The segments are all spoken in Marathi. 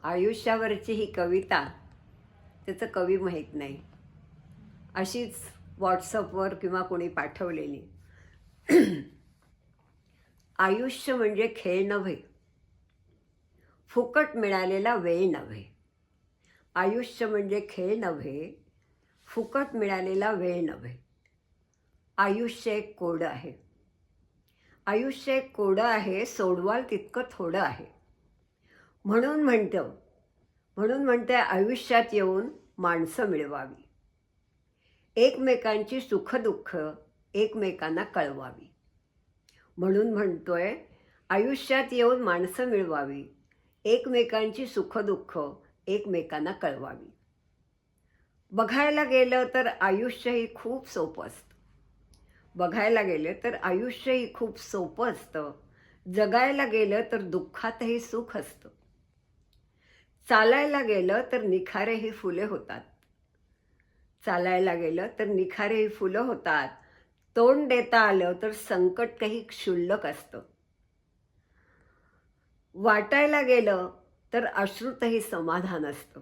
आयुष्यावरची ही कविता त्याचं कवी माहीत नाही, अशीच व्हॉट्सअपवर किंवा कोणी पाठवलेली. आयुष्य म्हणजे खेळ नव्हे, फुकट मिळालेला वेळ नव्हे. आयुष्य म्हणजे खेळ नव्हे, फुकट मिळालेला वेळ नव्हे. आयुष्य एक कोडं आहे. आयुष्य एक कोडं आहे, सोडवाल तितकं थोडं आहे. म्हणून म्हणते आयुष्यात येऊन माणसं मिळवावी, एकमेकांची सुखदुःख एकमेकांना कळवावी. म्हणून म्हणतोय आयुष्यात येऊन माणसं मिळवावी, एकमेकांची सुखदुःख एकमेकांना कळवावी. बघायला गेलं तर आयुष्यही खूप सोपं असतं. बघायला गेलं तर आयुष्यही खूप सोपं असतं. जगायला गेलं तर दुःखातही सुख असतं. चालायला गेलं तर निखारेही फुले होतात. चालायला गेलं तर निखारेही फुलं होतात. तोंड देता आलं तर संकट काही क्षुल्लक असतं. वाटायला गेलं तर अश्रूतही समाधान असतं.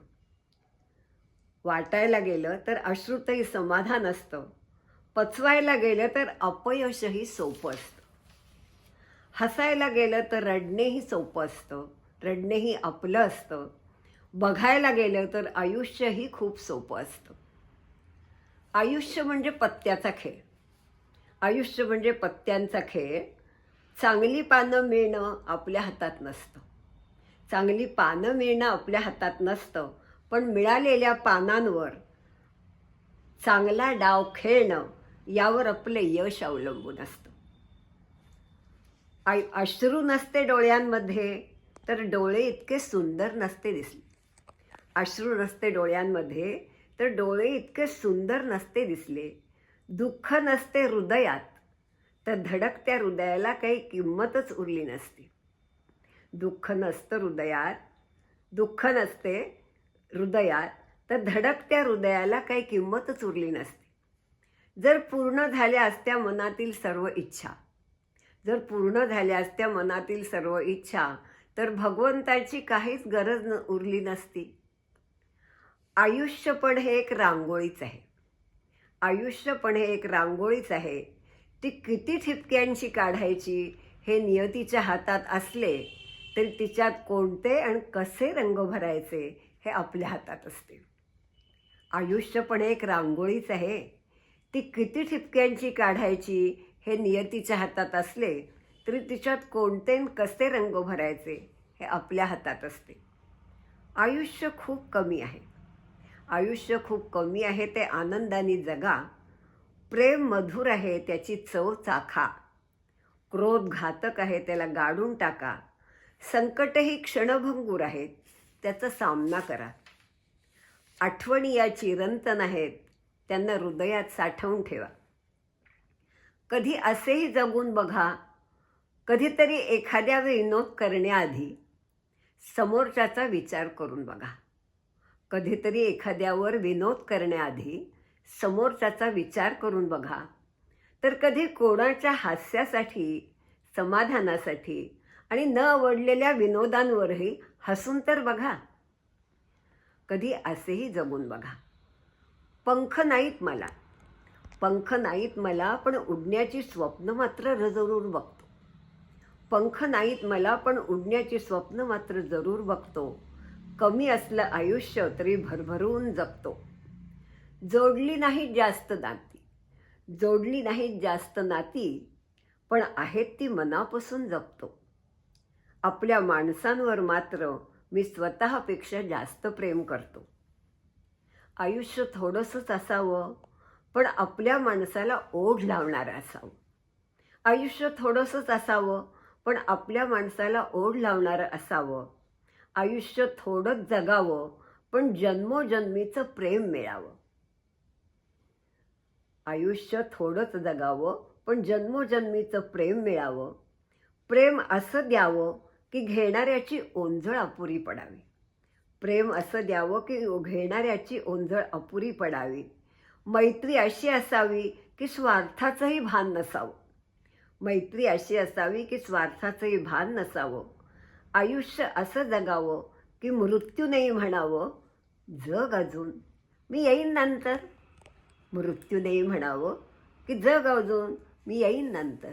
वाटायला गेलं तर अश्रूतही समाधान असतं. पचवायला गेलं तर अपयशही सोपं असतं. हसायला गेलं तर रडणेही सोपं असतं. रडणेही आपलं असतं. बघायला गेलं तर आयुष्यही खूप सोपं असतं. आयुष्य म्हणजे पत्त्याचा खेळ. आयुष्य म्हणजे पत्त्यांचा खेळ. चांगली पानं मिळणं आपल्या हातात नसतं. चांगली पानं मिळणं आपल्या हातात नसतं, पण मिळालेल्या पानांवर चांगला डाव खेळणं यावर आपलं यश अवलंबून असतं. अश्रू नसते डोळ्यांमध्ये तर डोळे इतके सुंदर नसते दिसले. अश्रू नसते डोळ्यांमध्ये तर डोळे इतके सुंदर नसते दिसले. दुःख नसते हृदयात तर धडकत्या हृदयाला काही किंमतच उरली नसती. दुःख नसतं हृदयात, दुःख नसते हृदयात तर धडकत्या हृदयाला काही किंमतच उरली नसती. जर पूर्ण झाल्या असत्या मनातील सर्व इच्छा, जर पूर्ण झाल्या असत्या मनातील सर्व इच्छा तर भगवंताची काहीच गरज उरली नसती. आयुष्य पण हे एक रांगोळीच आहे. आयुष्य पण हे एक रांगोळीच आहे. ती किती ठिपक्यांची काढायची हे नियतीच्या हातात असले तरी तिच्यात कोणते आणि कसे रंग भरायचे हे आपल्या हातात असते. आयुष्य पण एक रांगोळीच आहे. ती किती ठिपक्यांची काढायची हे नियतीच्या हातात असले तरी तिच्यात कोणते आणि कसे रंग भरायचे हे आपल्या हातात असते. आयुष्य खूप कमी आहे. आयुष्य खूप कमी आहे, ते आनंदाने जगा. प्रेम मधुर आहे, त्याची चव चाखा. क्रोध घातक आहे, त्याला गाडून टाका. संकटही क्षणभंगूर आहेत, त्याचा सामना करा. आठवणी या चिरंतन नाहीत, त्यांना हृदयात साठवून ठेवा. कधी असेही जगून बघा, कधीतरी एखाद्या विनोद करण्याआधी समोरच्याचा विचार करून बघा. कधीतरी एखाद्यावर विनोद करण्याआधी समोरच्याचा विचार करून बघा. तर कधी कोणाच्या हास्यासाठी, समाधानासाठी आणि न आवडलेल्या विनोदांवरही हसून तर बघा. कधी असेही जगून बघा. पंख नाहीत मला पण उडण्याची स्वप्न मात्र जरूर बघतो. पंख नाहीत मला पण उडण्याची स्वप्न मात्र जरूर बघतो. कमी असलं आयुष्य तरी भरभरून जगतो. जोडली नाहीत जास्त नाती पण आहेत ती मनापासून जगतो. आपल्या माणसांवर मात्र मी स्वतःपेक्षा जास्त प्रेम करतो. आयुष्य थोडंसंच असावं पण आपल्या माणसाला ओढ लावणारं असावं. आयुष्य थोडंसंच असावं पण आपल्या माणसाला ओढ लावणारं असावं. आयुष्य थोडंच जगावं पण जन्मोजन्मीचं प्रेम मिळावं. आयुष्य थोडंच जगावं पण जन्मोजन्मीचं प्रेम मिळावं. प्रेम असं द्यावं की घेणाऱ्याची ओंजळ अपुरी पडावी. प्रेम असं द्यावं की घेणाऱ्याची ओंजळ अपुरी पडावी. मैत्री अशी असावी की स्वार्थाचंही भान नसावं. मैत्री अशी असावी की स्वार्थाचंही भान नसावं. आयुष्य असं जगावं की मृत्यू नाही म्हणावं जग अजून मी येईन नंतर. मृत्यू नाही म्हणावं की जग अजून मी येईन नंतर.